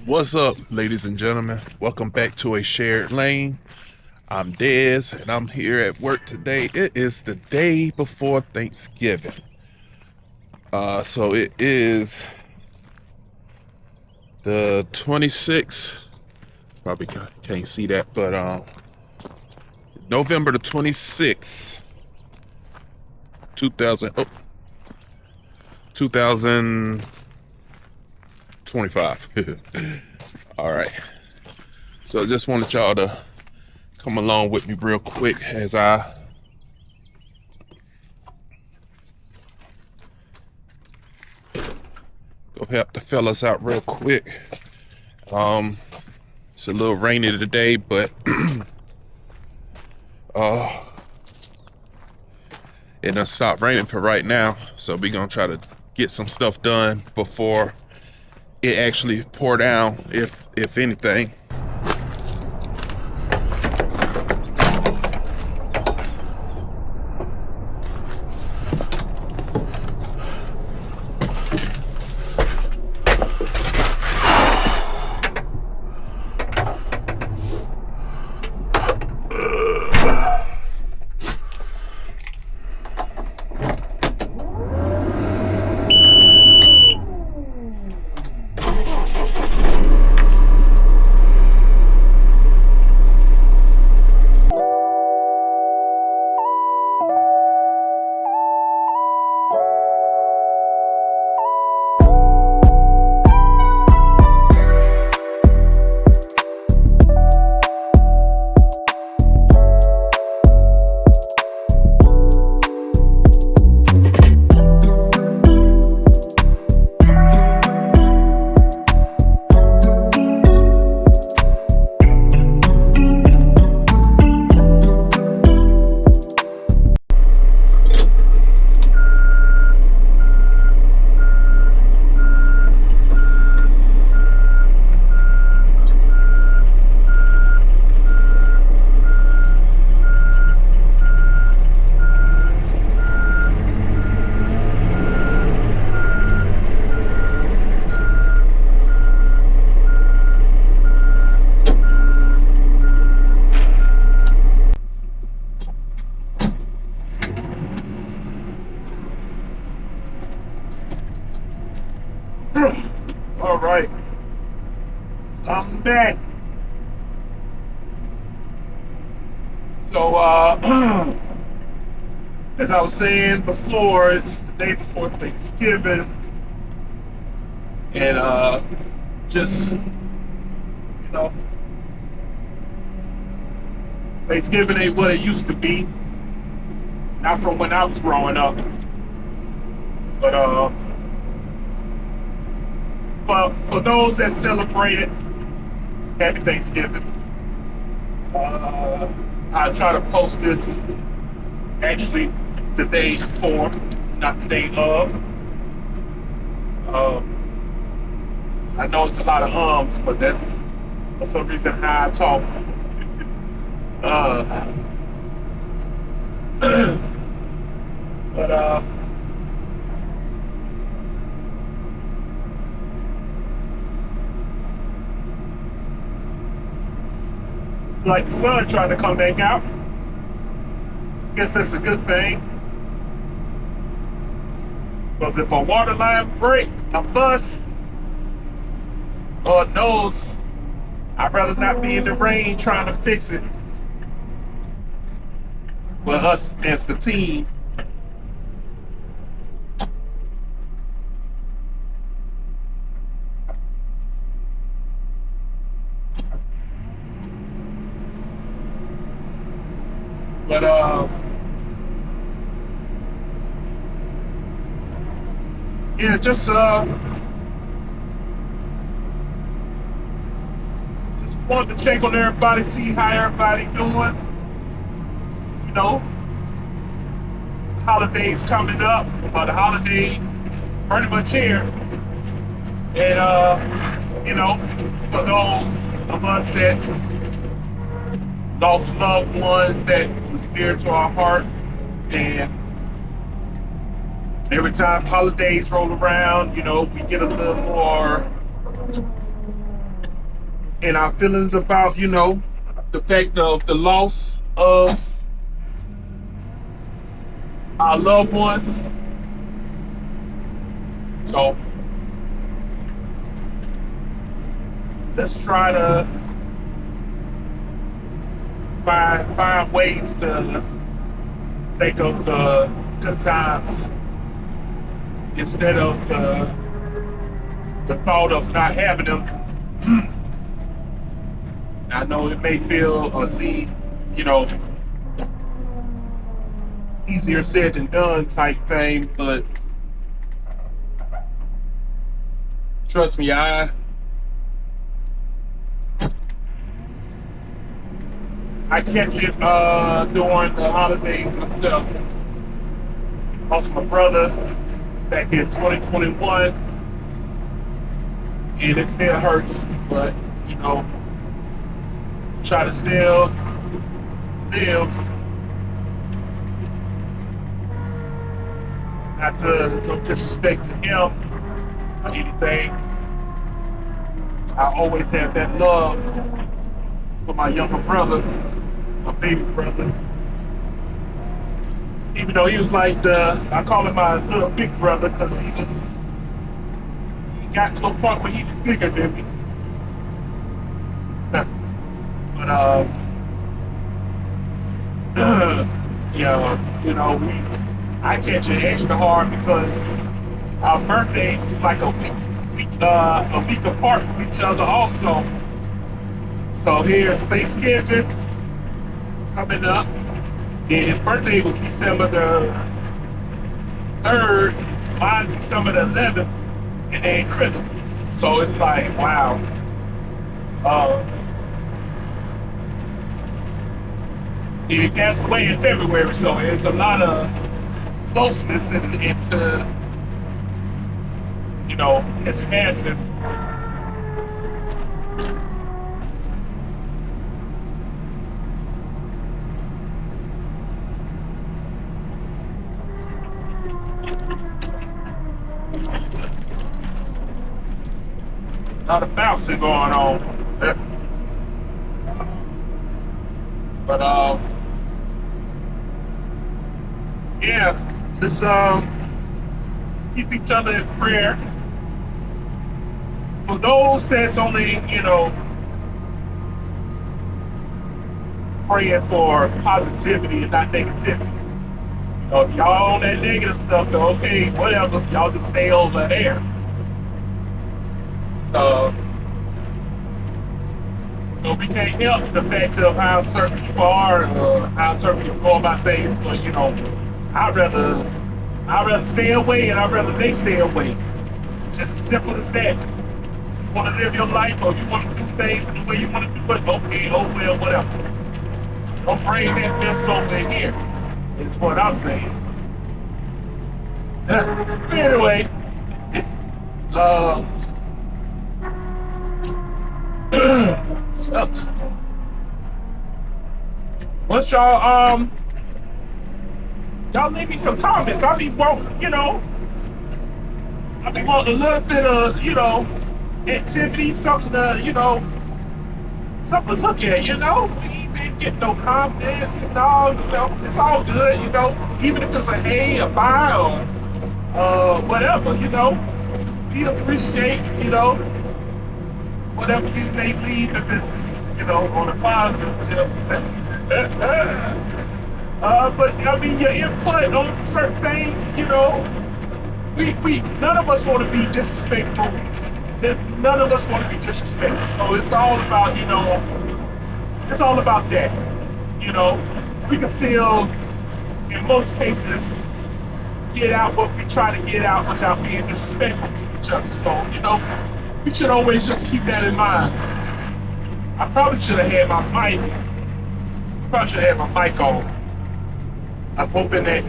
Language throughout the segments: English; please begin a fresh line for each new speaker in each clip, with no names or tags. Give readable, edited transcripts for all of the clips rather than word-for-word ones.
What's up, ladies and gentlemen? Welcome back to A Shared Lane. I'm Dez, and I'm here at work today. It is the day before Thanksgiving. So it is the 26th. Probably can't see that, but November the 26th, 2025. All right. So I just wanted y'all to come along with me real quick as I go help the fellas out real quick. It's a little rainy today, but it done stopped raining for right now. So we're gonna try to get some stuff done before it actually pour down, if anything. All right, I'm back. So, as I was saying before, it's the day before Thanksgiving, and just Thanksgiving ain't what it used to be. Not from when I was growing up, but well, for those that celebrate it, happy Thanksgiving. I try to post this actually the day before, not the day of. I know it's a lot of ums, but that's for some reason how I talk. But like the sun trying to come back out. Guess that's a good thing. Because if a water line break, a bust, or a nose, I'd rather not be in the rain trying to fix it. But us as the team, but yeah, just wanted to check on everybody, see how everybody doing. You know, holidays coming up, but the holiday pretty much here. And for those of us that lost loved ones that was dear to our heart, and every time holidays roll around, we get a little more and our feelings about, the fact of the loss of our loved ones. So let's try to find ways to think of the good times instead of the thought of not having them. I know it may feel or seem, easier said than done type thing, but trust me, I catch it during the holidays myself. Lost my brother back in 2021, and it still hurts, but try to still live. Not to no disrespect to him or anything. I always have that love for my younger brother, my baby brother. Even though he was like I call him my little big brother because he got to a point where he's bigger than me. But I catch it extra hard because our birthdays is like a week apart from each other also. So here's Thanksgiving coming up. And his birthday was December the 3rd, mine's December the 11th, and then Christmas. So it's like, wow. He passed away in February, so there's a lot of closeness into his passing. A lot of bouncing going on. But yeah, let's keep each other in prayer. For those that's only, praying for positivity and not negativity. If y'all on that negative stuff, then okay, whatever, y'all just stay over there. So, we can't help the fact of how certain people are, how certain people go about things, but I'd rather stay away and I'd rather they stay away. Just as simple as that. You want to live your life or you want to do things the way you want to do it, okay, oh well, whatever. Don't bring that mess over here, is what I'm saying. Anyway, sucks. Once y'all leave me some comments. I be wanting a little bit of, activity, something to, something to look at, We ain't get no comments and all, it's all good, even if it's a hey, a bye, or whatever, we appreciate, whatever you may leave if it's, on a positive tip. But your input on certain things, we none of us want to be disrespectful. None of us want to be disrespectful. So it's all about, it's all about that. We can still, in most cases, get out what we try to get out without being disrespectful to each other. So, we should always just keep that in mind. I probably should have had my mic. On. I'm hoping that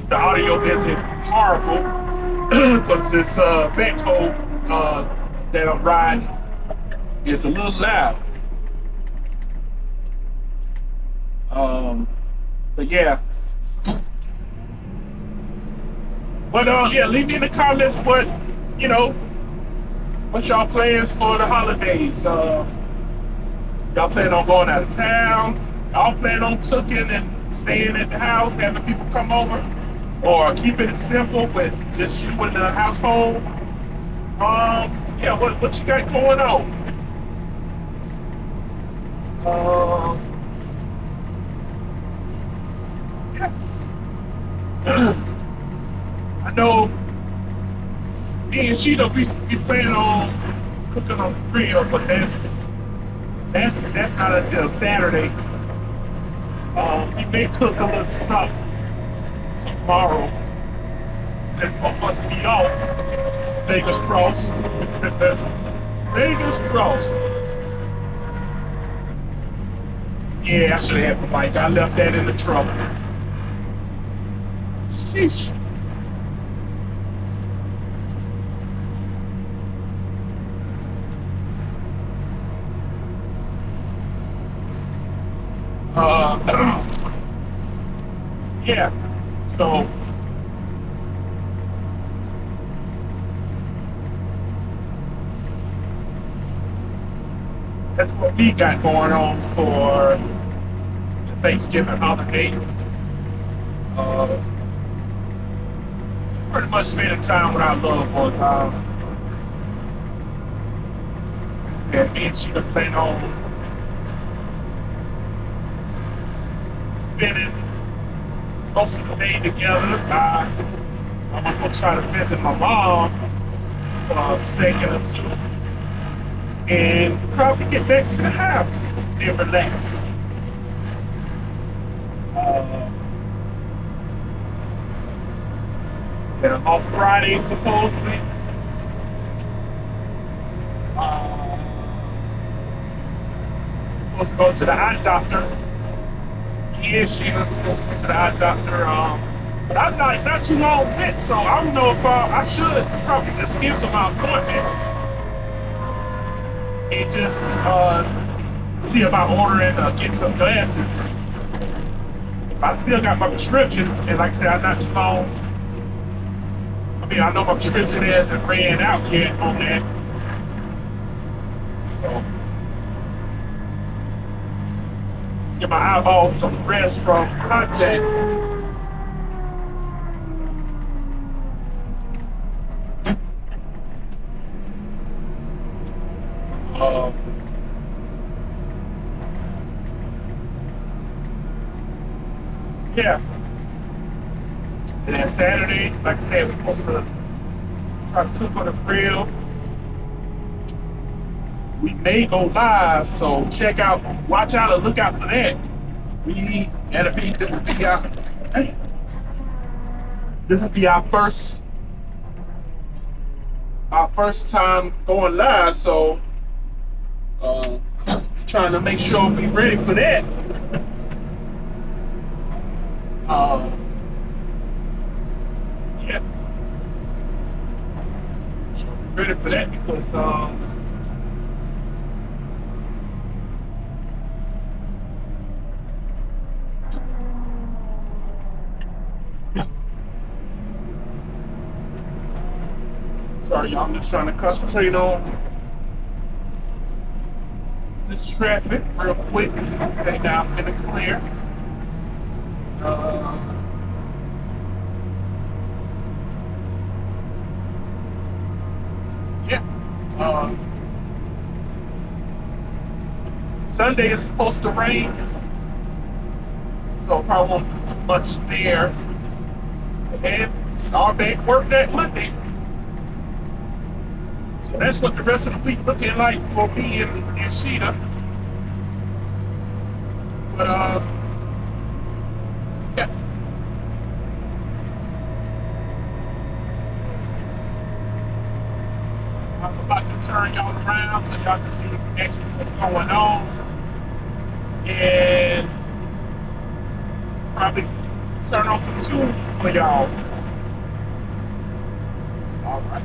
the audio isn't horrible because this backhoe that I'm riding is a little loud. But yeah. But yeah, leave me in the comments what's y'all plans for the holidays. Y'all plan on going out of town? Y'all plan on cooking and staying at the house, having people come over? Or keeping it simple with just you and the household? Yeah, what you got going on? Yeah. I know me and Sheeta, we plan on cooking on the grill, but that's not until Saturday. We may cook a little something tomorrow. That's for us to be off. Fingers crossed. Fingers crossed. Yeah, I should have had my mic. I left that in the truck. Sheesh. Yeah. So that's what we got going on for the Thanksgiving holiday. Uh, Pretty much spending time with our loved ones. And me and Sheila plan on spending most of the day together. I'm gonna go try to visit my mom for a second or two, and probably get back to the house and relax. And I'm off Friday supposedly. Let's go to the eye doctor. Yeah, let's go to the eye doctor. But I'm not too long yet, so I don't know if I should probably just cancel my appointment and just see about ordering get some glasses. I still got my prescription, and like I said, I'm not too long. I mean, I know my prescription hasn't ran out yet on that. So, give my eyeballs some rest from contacts. Yeah. And then Saturday, like I said, we're supposed to try to cook on the grill. We may go live, so watch out and look out for that. This will be our first time going live, so trying to make sure we're ready for that. Yeah. So we're ready for that because sorry, y'all, I'm just trying to concentrate on this traffic real quick. Okay, now I'm in the clear. Yeah. Sunday is supposed to rain, so probably won't be too much there. And start back work that Monday. So that's what the rest of the week looking like for me and Sheeta. But yeah. I'm about to turn y'all around so y'all can see actually what's going on. And probably turn on some tunes for y'all. All right.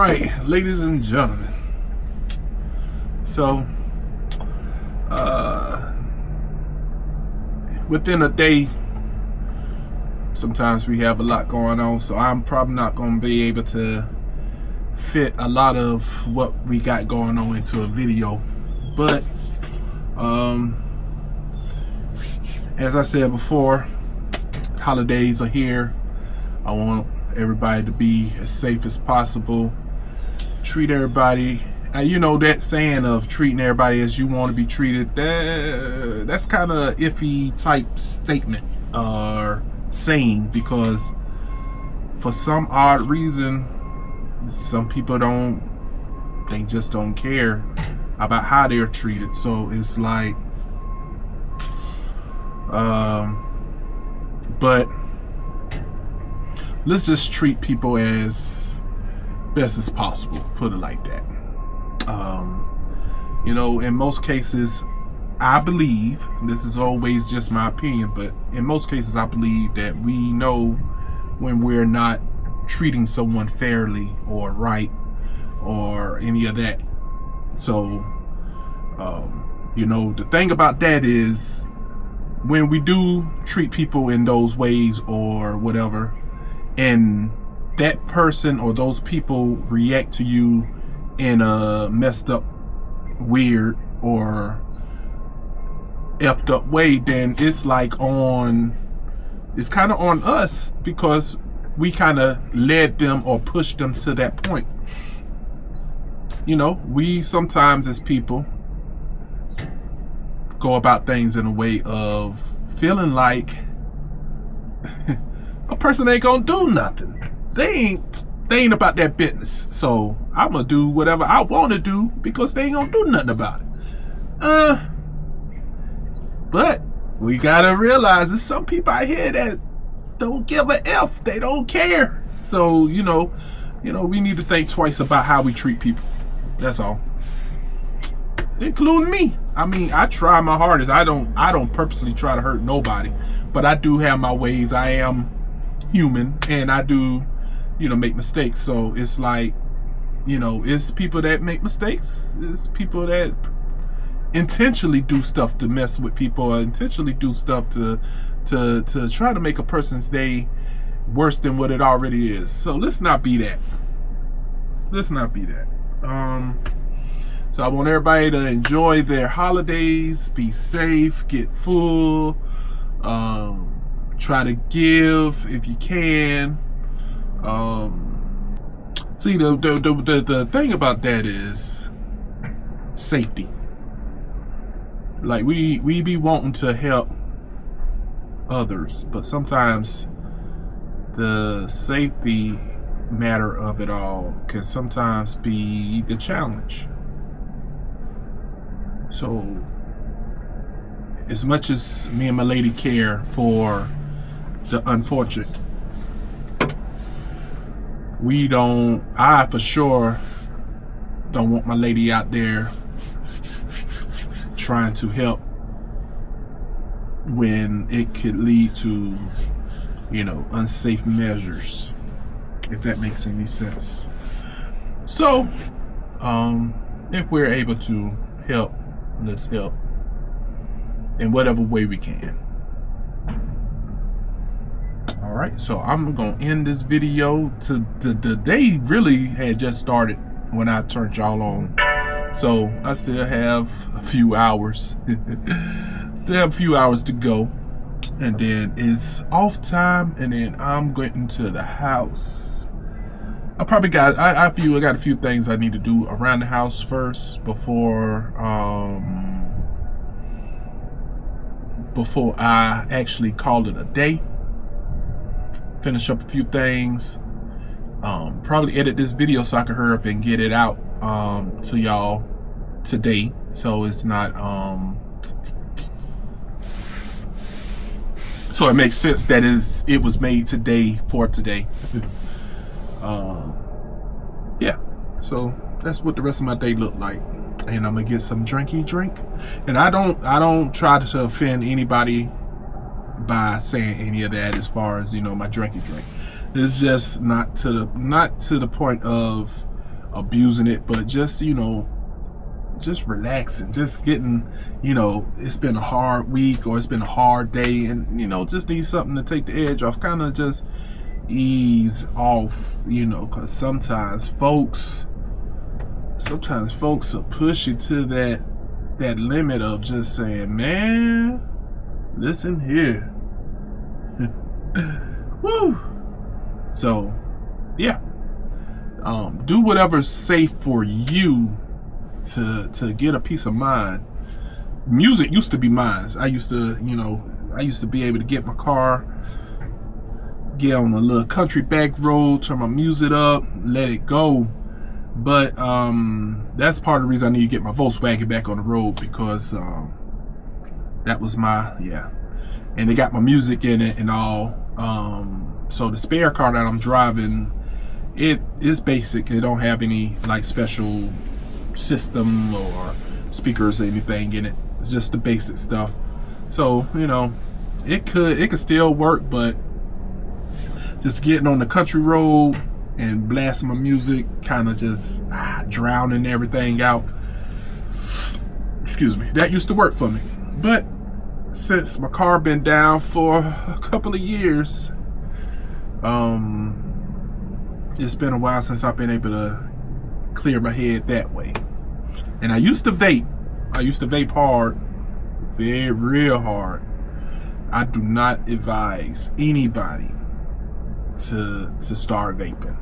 right, ladies and gentlemen. So, within a day, sometimes we have a lot going on, so I'm probably not going to be able to fit a lot of what we got going on into a video. But, as I said before, holidays are here. I want everybody to be as safe as possible. Treat everybody, you know, that saying of treating everybody as you want to be treated, that's kind of iffy type statement or saying, because for some odd reason, some people they just don't care about how they're treated. So it's like, but let's just treat people as best as possible, put it like that. You know, in most cases, I believe, this is always just my opinion, but in most cases I believe that we know when we're not treating someone fairly or right or any of that. So, you know, the thing about that is, when we do treat people in those ways or whatever, and that person or those people react to you in a messed up, weird, or effed up way, then it's like it's kind of on us, because we kind of led them or pushed them to that point. You know, we sometimes as people go about things in a way of feeling like a person ain't gonna do nothing. They ain't about that business. So I'm gonna do whatever I want to do because they ain't gonna do nothing about it. But we gotta realize there's some people out here that don't give a F. They don't care. So, you know, we need to think twice about how we treat people. That's all. Including me. I mean, I try my hardest. I don't purposely try to hurt nobody, but I do have my ways. I am human, and I do, you know, make mistakes. So it's like, you know, it's people that make mistakes. It's people that intentionally do stuff to mess with people, or intentionally do stuff to try to make a person's day worse than what it already is. So let's not be that. Let's not be that. So I want everybody to enjoy their holidays, be safe, get full, try to give if you can. See, the thing about that is safety. Like, we be wanting to help others, but sometimes the safety matter of it all can sometimes be the challenge. So as much as me and my lady care for the unfortunate, I for sure don't want my lady out there trying to help when it could lead to, you know, unsafe measures, if that makes any sense. So, if we're able to help, let's help in whatever way we can. All right, so I'm gonna end this video. The day really had just started when I turned y'all on, so I still have a few hours. Still have a few hours to go, and then it's off time, and then I'm going to the house. I probably got I got a few things I need to do around the house first before I actually call it a day. Finish up a few things. Probably edit this video so I can hurry up and get it out to y'all today, so it's not so it makes sense that it was made today for today. Yeah, so that's what the rest of my day looked like, and I'm gonna get some drink. And I don't try to offend anybody by saying any of that as far as, you know, my drink. It's just not to the point of abusing it, but just, you know, just relaxing, just getting, you know, it's been a hard week or it's been a hard day, and, you know, just need something to take the edge off, kind of just ease off, you know, because sometimes folks will push you to that limit of just saying, man, listen here. Woo. So yeah, do whatever's safe for you to get a peace of mind. Music used to be mine. I used to be able to get my car, get on a little country back road, turn my music up, let it go. But that's part of the reason I need to get my Volkswagen back on the road, because that was and they got my music in it and all. So the spare car that I'm driving, it is basic. It don't have any like special system or speakers or anything in it. It's just the basic stuff. So, you know, it could still work, but just getting on the country road and blasting my music, kind of just drowning everything out. Excuse me. That used to work for me. But since my car been down for a couple of years, it's been a while since I've been able to clear my head that way. And I used to vape. I used to vape hard, real hard. I do not advise anybody to start vaping.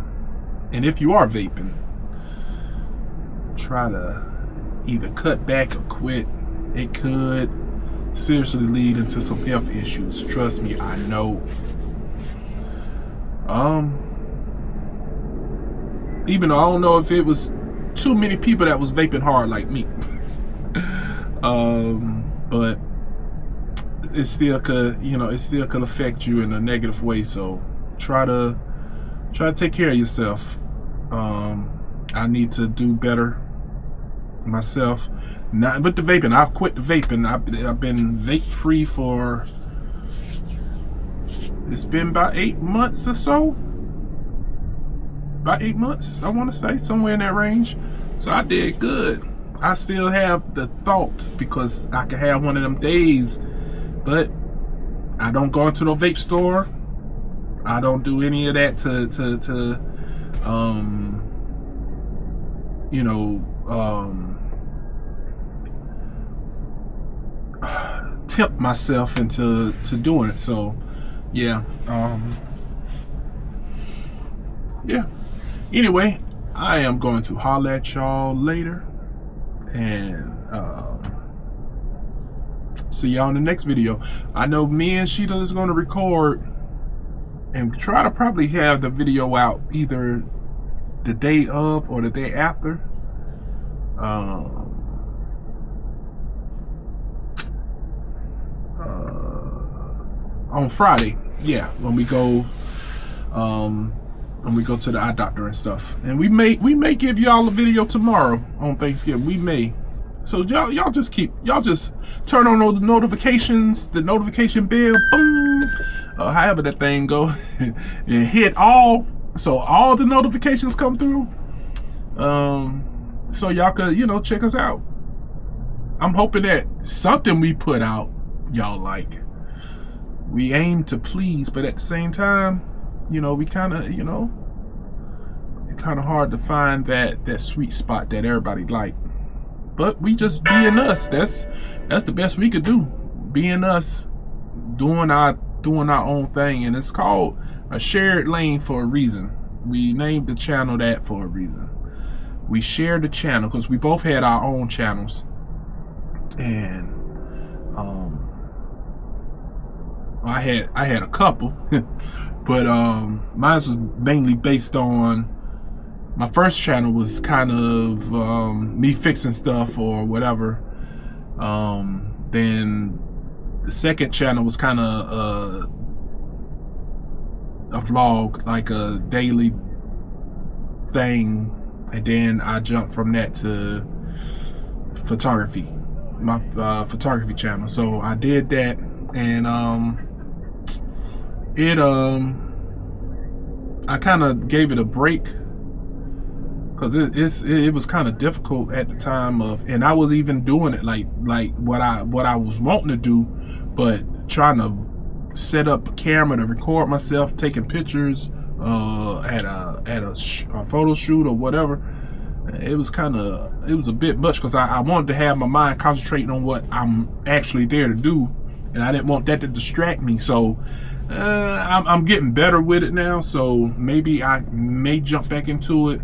And if you are vaping, try to either cut back or quit. It could seriously lead into some health issues. Trust me, I know. Even though I don't know if it was too many people that was vaping hard like me. But it still could, you know, affect you in a negative way. So try to take care of yourself. I need to do better myself. Not with the vaping. I've quit the vaping. I've been vape free for, it's been about 8 months or so. About 8 months, I want to say, somewhere in that range. So I did good. I still have the thought, because I could have one of them days, but I don't go into no vape store. I don't do any of that to tempt myself into doing it. So yeah. Anyway, I am going to holler at y'all later, and see y'all in the next video. I know me and Sheeta is going to record and try to probably have the video out either the day of or the day after. On Friday, yeah, when we go to the eye doctor and stuff. And we may give y'all a video tomorrow on Thanksgiving. We may. So y'all just turn on all the notifications, the notification bell, boom, however that thing go, and hit all, so all the notifications come through. So y'all could, you know, check us out. I'm hoping that something we put out y'all like. We aim to please, but at the same time, you know, we kind of, you know, it's kind of hard to find that sweet spot that everybody like. But we just being us. That's the best we could do. Being us, doing our own thing, and it's called a shared lane for a reason. We named the channel that for a reason. We shared the channel because we both had our own channels, and I had a couple, but mine was mainly based on, my first channel was kind of me fixing stuff or whatever. Then the second channel was kind of a vlog, like a daily thing, and then I jumped from that to photography, my photography channel. So I did that, and I kind of gave it a break because it was kind of difficult at the time of, and I was even doing it like what I was wanting to do, but trying to set up a camera to record myself taking pictures at a photo shoot or whatever. It was a bit much, because I wanted to have my mind concentrating on what I'm actually there to do, and I didn't want that to distract me. So I'm getting better with it now, so maybe I may jump back into it,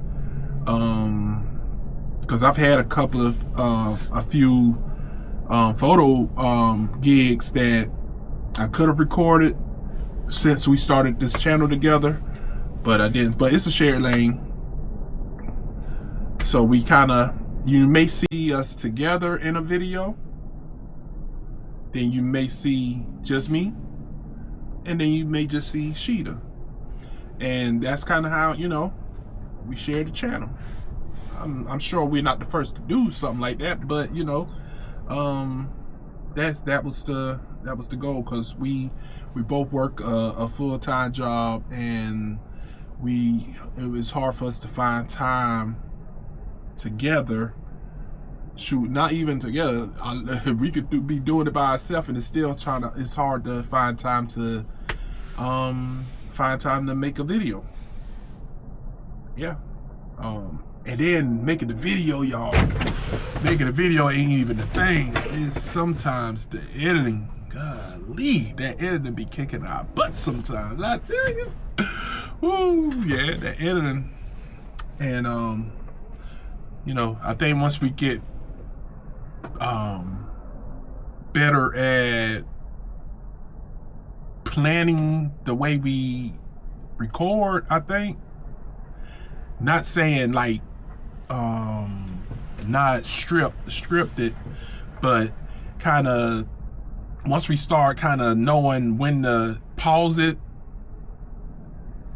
because I've had a few photo gigs that I could have recorded since we started this channel together, but I didn't. But it's a shared lane, so you may see us together in a video, then you may see just me, and then you may just see Sheeta. And that's kind of how, we share the channel. I'm sure we're not the first to do something like that, but that was the goal, because we both work a full-time job, and it was hard for us to find time together. Shoot, not even together. We could be doing it by ourselves, and it's hard to find time to make a video. Yeah. And then making the video, y'all. Making a video ain't even the thing. It's sometimes the editing. Golly, that editing be kicking our butt sometimes, I tell you. Woo, yeah, the editing. And I think once we get better at planning the way we record, I think, not saying like not scripted, but kind of once we start kind of knowing when to pause it,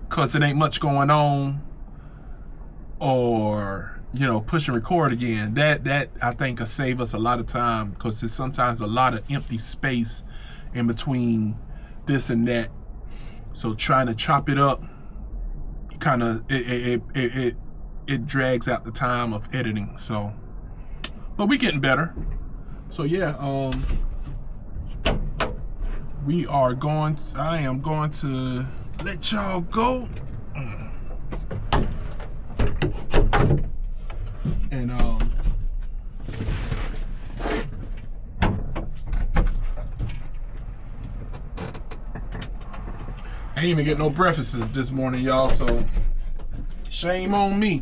because it ain't much going on, or push and record again, that I think will save us a lot of time, because there's sometimes a lot of empty space in between this and that. So trying to chop it up, kind of it drags out the time of editing. So, but we getting better. So yeah, I am going to let y'all go. And I ain't even get no breakfast this morning, y'all, so shame on me.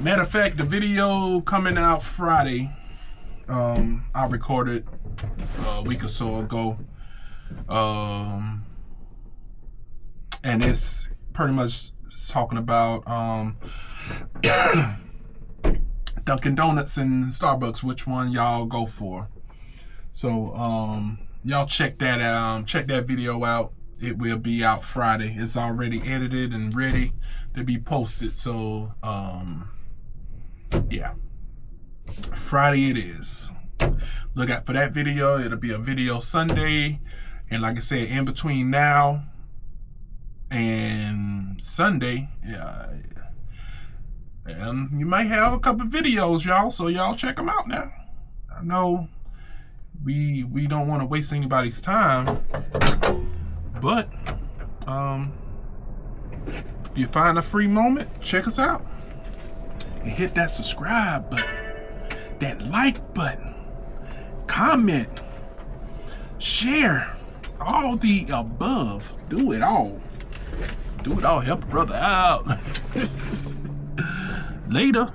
Matter of fact, the video coming out Friday, I recorded a week or so ago, and it's pretty much talking about Dunkin' Donuts and Starbucks, which one y'all go for. So y'all check that video out. It will be out Friday. It's already edited and ready to be posted. So yeah, Friday it is. Look out for that video. It'll be a video Sunday, and like I said, in between now and Sunday, you might have a couple videos, y'all, so y'all check them out now. I know we don't want to waste anybody's time, but if you find a free moment, check us out and hit that subscribe button, that like button, comment, share, all the above. Do it all. Help a brother out. Later.